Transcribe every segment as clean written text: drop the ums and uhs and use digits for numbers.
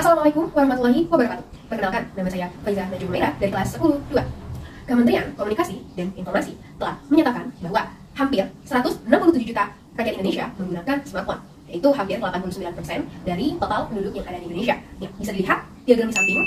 Assalamualaikum warahmatullahi wabarakatuh. Perkenalkan, nama saya Faiza Najwa Merah dari kelas 10-2. Kementerian Komunikasi dan Informasi telah menyatakan bahwa hampir 167 juta rakyat Indonesia menggunakan smartphone, yaitu hampir 89% dari total penduduk yang ada di Indonesia. Ya, bisa dilihat diagram di samping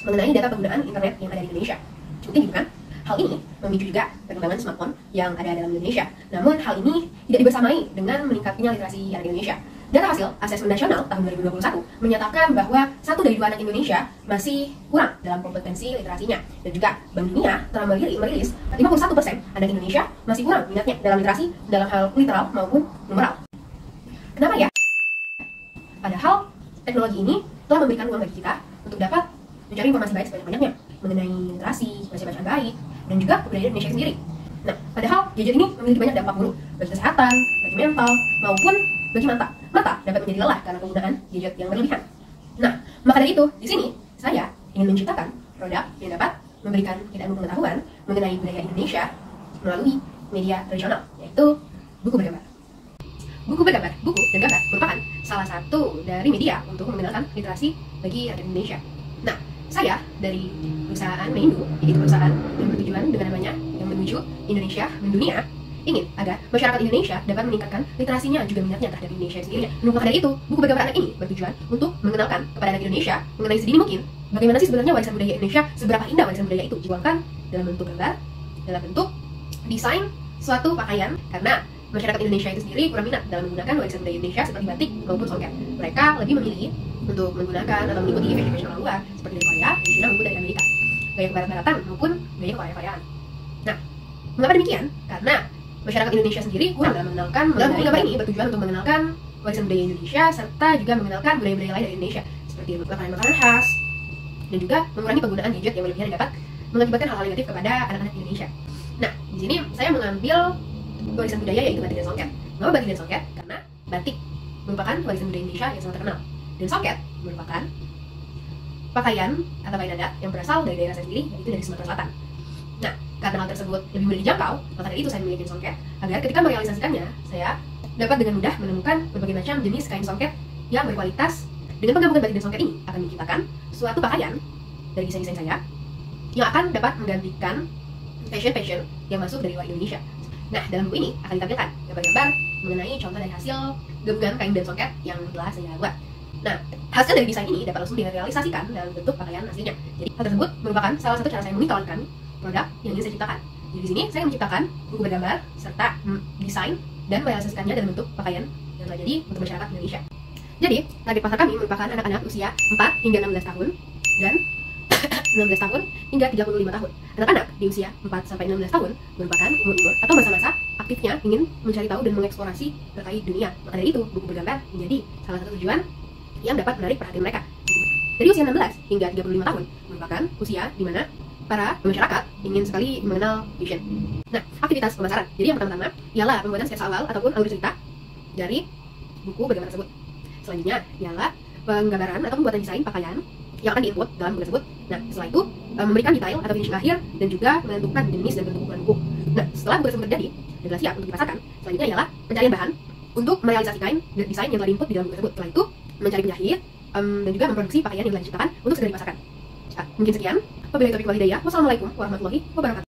mengenai data penggunaan internet yang ada di Indonesia. Cukup tinggi bukan? Hal ini memicu juga perkembangan smartphone yang ada dalam Indonesia. Namun hal ini tidak dibersamai dengan meningkatnya literasi anak Indonesia. Data hasil Asesmen Nasional tahun 2021 menyatakan bahwa 1 dari 2 anak Indonesia masih kurang dalam kompetensi literasinya. Dan juga Bank Dunia telah merilis 51% anak Indonesia masih kurang minatnya dalam literasi dalam hal literal maupun numeral. Kenapa ya? Padahal teknologi ini telah memberikan ruang bagi kita untuk dapat mencari informasi baik sebanyak-banyaknya mengenai literasi, baca-bacaan baik, dan juga kebudayaan Indonesia sendiri. Nah, padahal gadget ini memiliki banyak dampak buruk bagi kesehatan, bagi mental, maupun bagi mata. Mata dapat menjadi lelah karena penggunaan gadget yang berlebihan. Nah, maka dari itu, di sini saya ingin menciptakan produk yang dapat memberikan kita ilmu pengetahuan mengenai budaya Indonesia melalui media tradisional, yaitu buku bergambar. Buku bergambar, buku dan gambar merupakan salah satu dari media untuk mengenalkan literasi bagi rakyat Indonesia. Nah, saya dari perusahaan Meindo, yaitu perusahaan yang bertujuan dengan namanya yang menuju Indonesia mendunia, ingin agar masyarakat Indonesia dapat meningkatkan literasinya juga minatnya terhadap Indonesia sendiri. Maka dari itu, buku bergambar anak ini bertujuan untuk mengenalkan kepada anak Indonesia mengenai sedini mungkin bagaimana sih sebenarnya warisan budaya Indonesia, seberapa indah warisan budaya itu dijuangkan dalam bentuk gambar, dalam bentuk desain suatu pakaian, karena masyarakat Indonesia itu sendiri kurang minat dalam menggunakan warisan budaya Indonesia seperti batik maupun songket. Mereka lebih memilih untuk menggunakan atau mengikuti fashion orang luar seperti dari Korea, dari China maupun dari Amerika, gaya kebarat-baratan maupun gaya Korea-Koreaan. Nah, mengapa demikian? Karena masyarakat Indonesia sendiri kurang dalam mengenalkan. Dalam buku gambar ini bertujuan untuk mengenalkan warisan budaya Indonesia serta juga mengenalkan budaya-budaya lain dari Indonesia seperti makanan-makanan khas dan juga mengurangi penggunaan gadget yang berlebihan dapat mengakibatkan hal-hal negatif kepada anak-anak Indonesia. Nah, di sini saya mengambil warisan budaya yaitu batik dan songket. Mengapa batik dan songket? Karena batik merupakan warisan budaya Indonesia yang sangat terkenal, dan songket merupakan pakaian atau pakaian adat yang berasal dari daerah saya sendiri, yaitu dari Sumatera Selatan. Nah, karena hal tersebut lebih mudah dijangkau, maka dari itu saya memilih kain songket agar ketika merealisasikannya, saya dapat dengan mudah menemukan berbagai macam jenis kain songket yang berkualitas. Dengan penggabungan batik dan songket ini akan menciptakan suatu pakaian dari desain-desain saya yang akan dapat menggantikan fashion yang masuk dari luar Indonesia. Nah, dalam buku ini akan ditampilkan gambar-gambar mengenai contoh dari hasil gabungan kain dan songket yang telah saya buat. Nah, hasil dari desain ini dapat langsung direalisasikan dalam bentuk pakaian aslinya. Jadi, hal tersebut merupakan salah satu cara saya mengiklankan produk yang ingin saya ciptakan. Jadi di sini saya menciptakan buku bergambar serta desain dan merealisasikannya dalam bentuk pakaian yang telah jadi untuk masyarakat Indonesia. Jadi, target pasar kami merupakan anak-anak usia 4 hingga 16 tahun dan 19 tahun hingga 35 tahun. Anak-anak di usia 4 sampai 16 tahun merupakan umur-umur atau masa-masa aktifnya ingin mencari tahu dan mengeksplorasi terkait dunia. Maka dari itu, buku bergambar menjadi salah satu tujuan yang dapat menarik perhatian mereka. Dari usia 16 hingga 35 tahun merupakan usia di mana para masyarakat ingin sekali mengenal fashion. Nah, aktivitas pemasaran. Jadi yang pertama-tama ialah pembuatan sketsa awal ataupun alur cerita dari buku bergambar tersebut. Selanjutnya ialah penggambaran atau pembuatan desain pakaian yang akan diinput dalam buku tersebut. Nah, setelah itu memberikan detail atau finishing akhir dan juga menentukan jenis dan bentuk ukuran buku. Nah, setelah buku tersebut terjadi dan telah siap untuk dipasarkan, selanjutnya ialah pencarian bahan untuk merealisasikan desain yang telah diinput di dalam buku tersebut. Setelah itu mencari penjahit dan juga memproduksi pakaian yang telah diciptakan untuk segera dipasarkan. Mungkin sekian. Wabillahi taufiq wal hidayah. Wassalamualaikum warahmatullahi wabarakatuh.